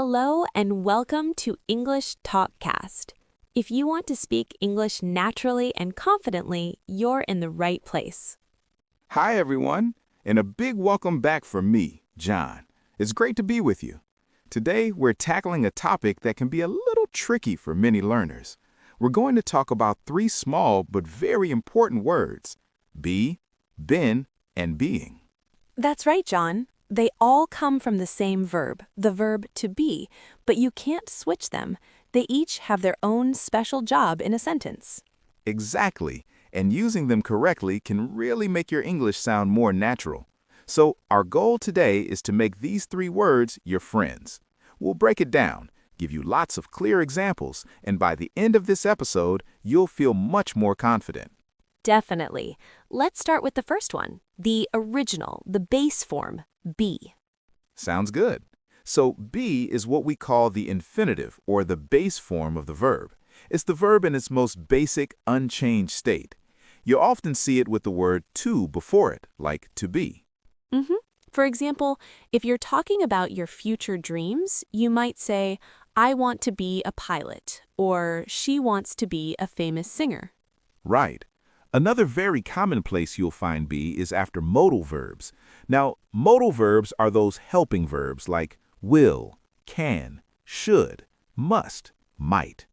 Hello and welcome to English TalkCast. If you want to speak English naturally and confidently, you're in the right place. Hi, everyone, and a big welcome back from me, John. It's great to be with you. Today, we're tackling a topic that can be a little tricky for many learners. We're going to talk about three small but very important words: be, been, and being. That's right, John. They all come from the same verb, the verb to be, but you can't switch them. They each have their own special job in a sentence. Exactly, and using them correctly can really make your English sound more natural. So, our goal today is to make these three words your friends. We'll break it down, give you lots of clear examples, and by the end of this episode, you'll feel much more confident. Definitely. Let's start with the first one, the original, the base form, be. Sounds good. So, be is what we call the infinitive, or the base form of the verb. It's the verb in its most basic, unchanged state. You'll often see it with the word to before it, like to be. For example, if you're talking about your future dreams, you might say, I want to be a pilot, or she wants to be a famous singer. Right. Another very common place you'll find be is after modal verbs. Now, modal verbs are those helping verbs like will, can, should, must, might.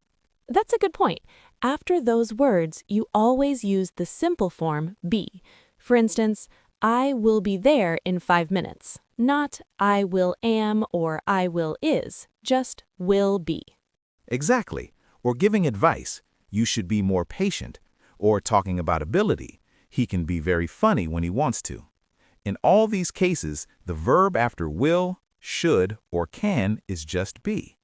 That's a good point. After those words, you always use the simple form be. For instance, I will be there in 5 minutes, not I will am or I will is, just will be. Exactly. Or giving advice, you should be more patient. Or talking about ability, he can be very funny when he wants to. In all these cases, the verb after will, should, or can is just be.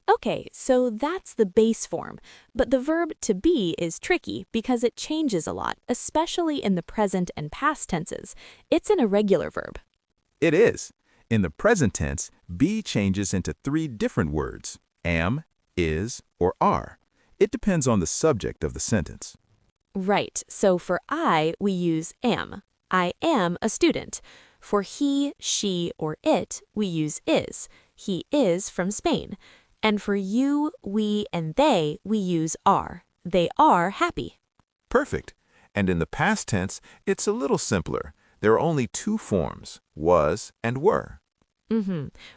Okay, so that's the base form, but the verb to be is tricky because it changes a lot, especially in the present and past tenses. It's an irregular verb. It is. In the present tense, be changes into three different words: am, is, or are. It depends on the subject of the sentence. Right, so for I, we use am. I am a student. For he, she, or it, we use is. He is from Spain. And for you, we, and they, we use are. They are happy. Perfect. And in the past tense, it's a little simpler. There are only two forms: was and were.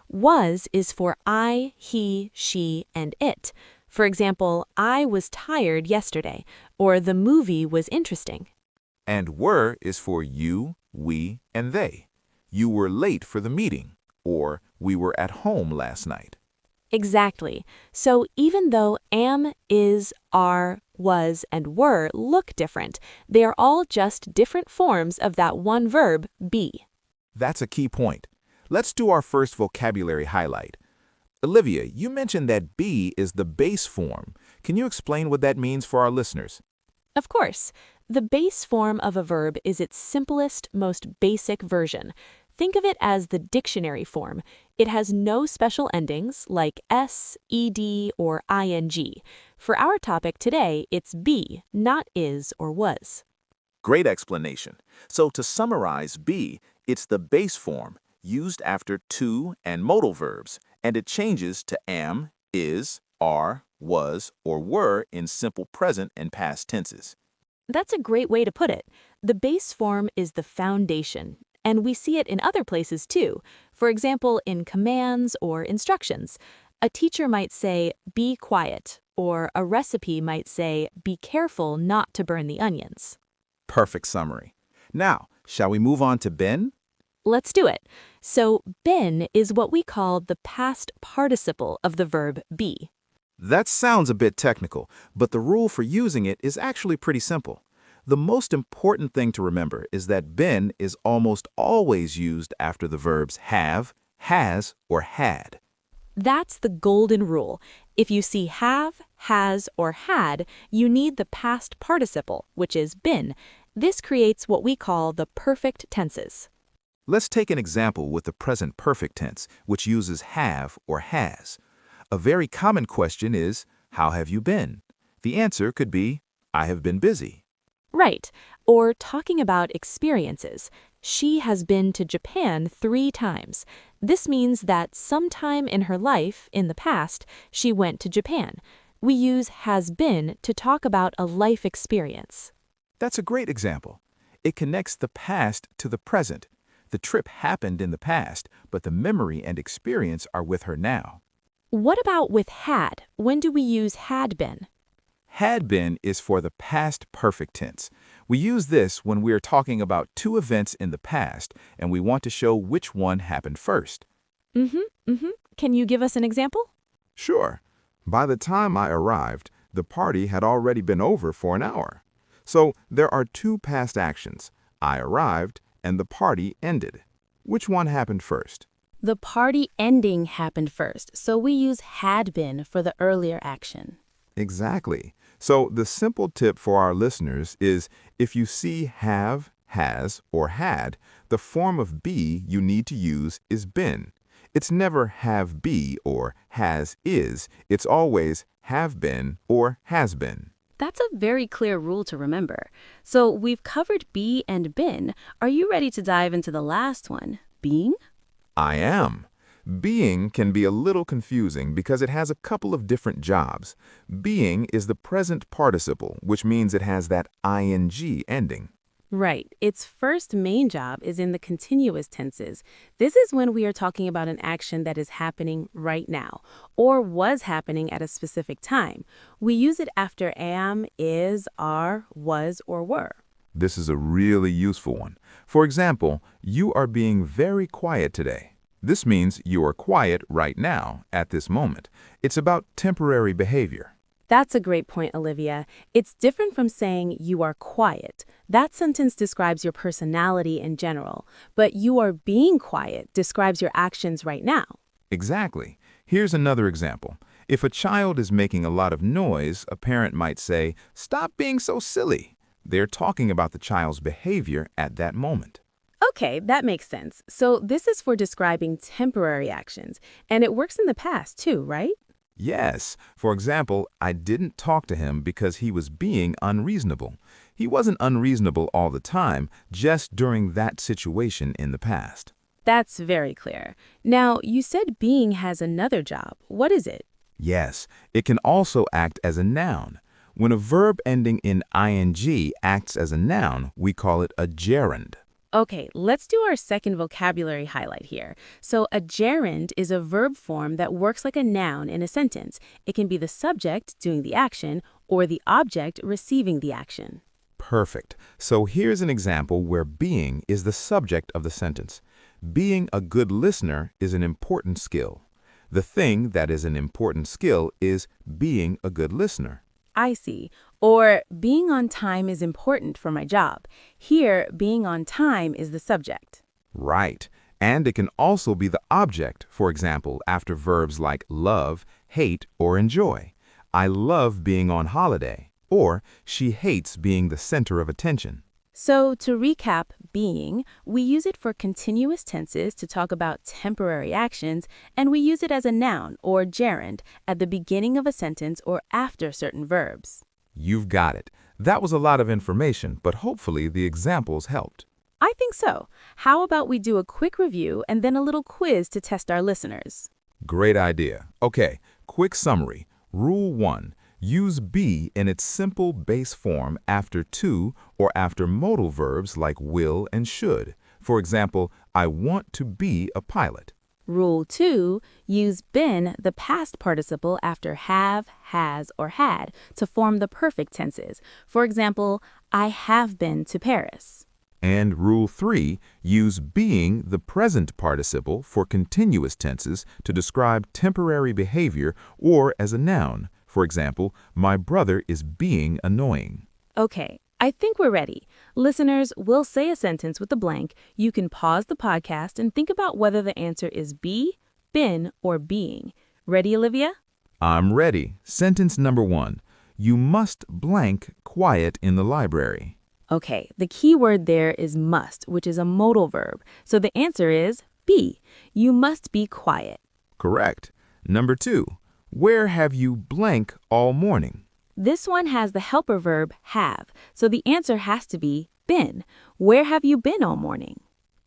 Was is for I, he, she, and it. For example, I was tired yesterday, or the movie was interesting. And were is for you, we, and they. You were late for the meeting, or we were at home last night. Exactly. So even though am, is, are, was, and were look different, they are all just different forms of that one verb, be. That's a key point. Let's do our first vocabulary highlight. Olivia, you mentioned that be is the base form. Can you explain what that means for our listeners? Of course. The base form of a verb is its simplest, most basic version. Think of it as the dictionary form. It has no special endings like s, ed, or ing. For our topic today, it's be, not is or was. Great explanation. So to summarize, be, it's the base form used after to and modal verbs, and it changes to am, is, are, was, or were in simple present and past tenses. That's a great way to put it. The base form is the foundation, and we see it in other places too. For example, in commands or instructions. A teacher might say, be quiet, or a recipe might say, be careful not to burn the onions. Perfect summary. Now, shall we move on to been? Let's do it. So, been is what we call the past participle of the verb be. That sounds a bit technical, but the rule for using it is actually pretty simple. The most important thing to remember is that been is almost always used after the verbs have, has, or had. That's the golden rule. If you see have, has, or had, you need the past participle, which is been. This creates what we call the perfect tenses. Let's take an example with the present perfect tense, which uses have or has. A very common question is, how have you been? The answer could be, I have been busy. Right. Or talking about experiences. She has been to Japan 3 times. This means that sometime in her life, in the past, she went to Japan. We use has been to talk about a life experience. That's a great example. It connects the past to the present. The trip happened in the past, but the memory and experience are with her now. What about with had? When do we use had been? Had been is for the past perfect tense. We use this when we are talking about two events in the past and we want to show which one happened first. Can you give us an example? Sure. By the time I arrived, the party had already been over for an hour. So there are two past actions. I arrived and the party ended. Which one happened first? The party ending happened first, so we use had been for the earlier action. Exactly. So the simple tip for our listeners is if you see have, has, or had, the form of be you need to use is been. It's never have be or has is. It's always have been or has been. That's a very clear rule to remember. So we've covered be and been. Are you ready to dive into the last one, being? I am. Being can be a little confusing because it has a couple of different jobs. Being is the present participle, which means it has that ing ending. Right. Its first main job is in the continuous tenses. This is when we are talking about an action that is happening right now or was happening at a specific time. We use it after am, is, are, was, or were. This is a really useful one. For example, you are being very quiet today. This means you are quiet right now, at this moment. It's about temporary behavior. That's a great point, Olivia. It's different from saying you are quiet. That sentence describes your personality in general, but you are being quiet describes your actions right now. Exactly. Here's another example. If a child is making a lot of noise, a parent might say, "Stop being so silly." They're talking about the child's behavior at that moment. Okay, that makes sense. So this is for describing temporary actions, and it works in the past too, right? Yes. For example, I didn't talk to him because he was being unreasonable. He wasn't unreasonable all the time, just during that situation in the past. That's very clear. Now, you said being has another job. What is it? Yes, it can also act as a noun. When a verb ending in ing acts as a noun, we call it a gerund. Okay, let's do our second vocabulary highlight here. So a gerund is a verb form that works like a noun in a sentence. It can be the subject doing the action or the object receiving the action. Perfect. So here's an example where being is the subject of the sentence. Being a good listener is an important skill. The thing that is an important skill is being a good listener. I see. Or being on time is important for my job. Here, being on time is the subject. Right. And it can also be the object, for example, after verbs like love, hate, or enjoy. I love being on holiday. Or she hates being the center of attention. So to recap, being, we use it for continuous tenses to talk about temporary actions, and we use it as a noun or gerund at the beginning of a sentence or after certain verbs. You've got it. That was a lot of information, but hopefully the examples helped. I think so. How about we do a quick review and then a little quiz to test our listeners? Great idea. Okay, quick summary. Rule 1. Use be in its simple base form after to or after modal verbs like will and should. For example, I want to be a pilot. Rule 2, use been, the past participle, after have, has, or had to form the perfect tenses. For example, I have been to Paris. And Rule 3, use being, the present participle, for continuous tenses to describe temporary behavior or as a noun. For example, my brother is being annoying. Okay, I think we're ready. Listeners, we'll say a sentence with a blank. You can pause the podcast and think about whether the answer is be, been, or being. Ready, Olivia? I'm ready. Sentence number 1. You must blank quiet in the library. Okay, the key word there is must, which is a modal verb. So the answer is be. You must be quiet. Correct. Number 2. Where have you blank all morning? This one has the helper verb have, so the answer has to be been. Where have you been all morning?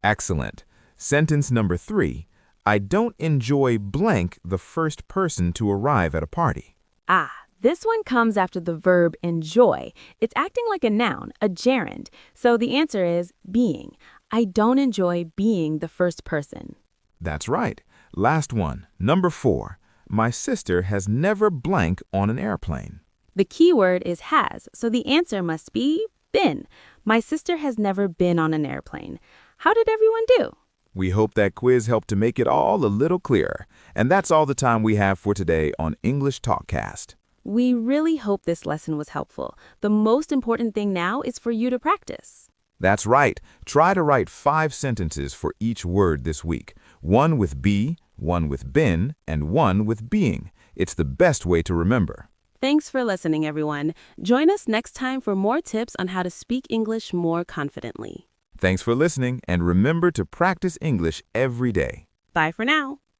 Excellent. Sentence number 3. I don't enjoy blank the first person to arrive at a party. This one comes after the verb enjoy. It's acting like a noun, a gerund. So the answer is being. I don't enjoy being the first person. That's right. Last one, number 4. My sister has never blank on an airplane. The key word is has, so the answer must be been. My sister has never been on an airplane. How did everyone do? We hope that quiz helped to make it all a little clearer. And that's all the time we have for today on English TalkCast. We really hope this lesson was helpful. The most important thing now is for you to practice. That's right. Try to write 5 sentences for each word this week. 1 with be, 1 with been, and 1 with being. It's the best way to remember. Thanks for listening, everyone. Join us next time for more tips on how to speak English more confidently. Thanks for listening, and remember to practice English every day. Bye for now.